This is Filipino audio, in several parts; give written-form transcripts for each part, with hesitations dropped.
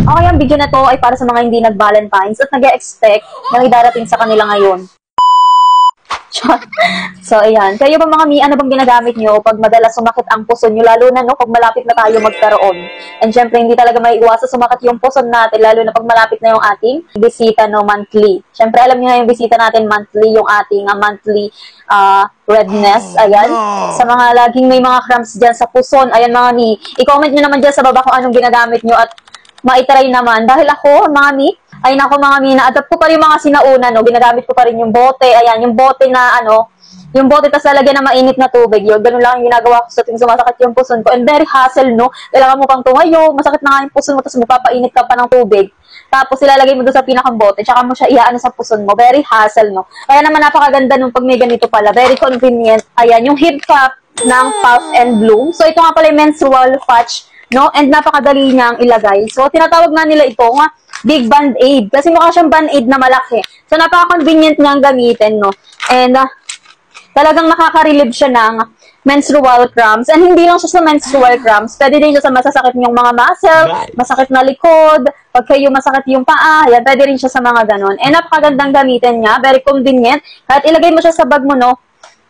Okay, ang video na to ay para sa mga hindi nag-Valentines at nag-expect na may darating sa kanila ngayon. So, ayan. Kayo ba mga mi, ano bang ginagamit nyo pag madalas sumakit ang puso nyo? Lalo na, no, pag malapit na tayo magkaroon. And syempre, hindi talaga may iwasan sumakit yung puso natin, lalo na pag malapit na yung ating bisita, no, monthly. Syempre, alam niyo na yung bisita natin monthly, yung ating monthly redness. Ayan. Sa mga laging may mga cramps dyan sa puson, ayan mga mi, i-comment nyo naman dyan sa baba kung anong ginagamit nyo at maitry naman. Dahil ako, mga mi, ay nako mga mi, na-adapt ko pa rin yung mga sinauna, no? Ginagamit ko pa rin yung bote, ayan, yung bote na yung bote tas lalagyan na mainit na tubig, yun, ganun lang yung ginagawa ko sa tuwing sumasakit yung puson ko. And very hassle, no? Kailangan mo pang tumayo, masakit na nga yung puson mo, tas magpapainit ka pa ng tubig. Tapos ilalagay mo doon sa pinakang bote, tsaka mo siya iaano sa puson mo. Very hassle, no? Kaya naman napakaganda nung pag may ganito pala. Very convenient. Ayan, yung heat cup ng Puff and Bloom. So ito nga pala yung menstrual patch, no? And napakadali niyang ilagay. So tinatawag nga nila ito nga Big Band-Aid. Kasi mukha siyang Band-Aid na malaki. So, napaka-convenient niyang gamitin, no? And, talagang nakaka-relieve siya ng menstrual cramps. And hindi lang siya sa menstrual cramps. Pwede din siya sa masasakit yung mga muscle, masakit na likod, pag kayo masakit yung paa, yan, pwede rin siya sa mga ganon. And, napakagandang gamitin niya. Very convenient. Kahit ilagay mo siya sa bag mo, no?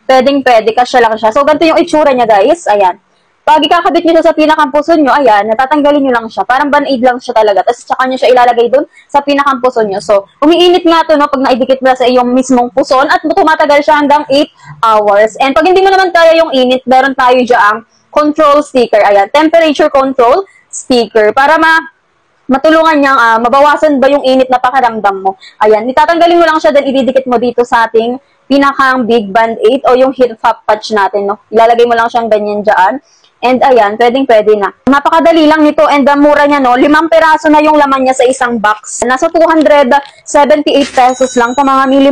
Pwedeng-pwede, kasya lang siya. So, ganito yung itsura niya, guys. Ayan. Pag ikakabit nyo siya sa pinakang-puso nyo, ayan, natatanggalin nyo lang siya. Parang Band-Aid lang siya talaga. Tapos tsaka nyo siya ilalagay dun sa pinakang-puso nyo. So, umiinit nga to, no, pag naidikit mo sa iyong mismong puson at tumatagal siya hanggang 8 hours. And pag hindi mo naman kaya yung init, meron tayo dyan control sticker. Ayan, temperature control sticker. Para matulungan niyang mabawasan ba yung init na pakiramdam mo. Ayan, itatanggalin mo lang siya, then ididikit mo dito sa ating pinakang Big Band-Aid o yung heat cup patch natin, no. Ilalagay mo lang siyang ganyan dyan. And ayan, pwedeng-pwede na. Napakadali lang nito and mura niya, no. 5 piraso na yung laman niya sa isang box. Nasa 278 pesos lang. Kung mga 5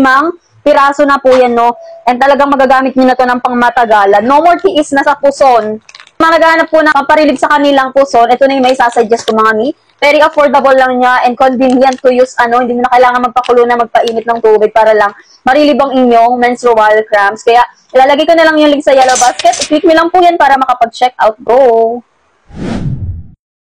piraso na po yan, no. And talagang magagamit niyo na to ng pangmatagalan. No more tiis na sa puson. Naghahanap po na pamparilib sa kanilang puson. Ito na yung may sasuggest ko mga mi. Very affordable lang niya and convenient to use. Hindi mo na kailangan magpakulo na magpainit ng tubig para lang marilib ang inyong menstrual cramps. Kaya ilalagay ko na lang yung link sa yellow basket. I-click nyo lang po yan para makapag-check out. Go!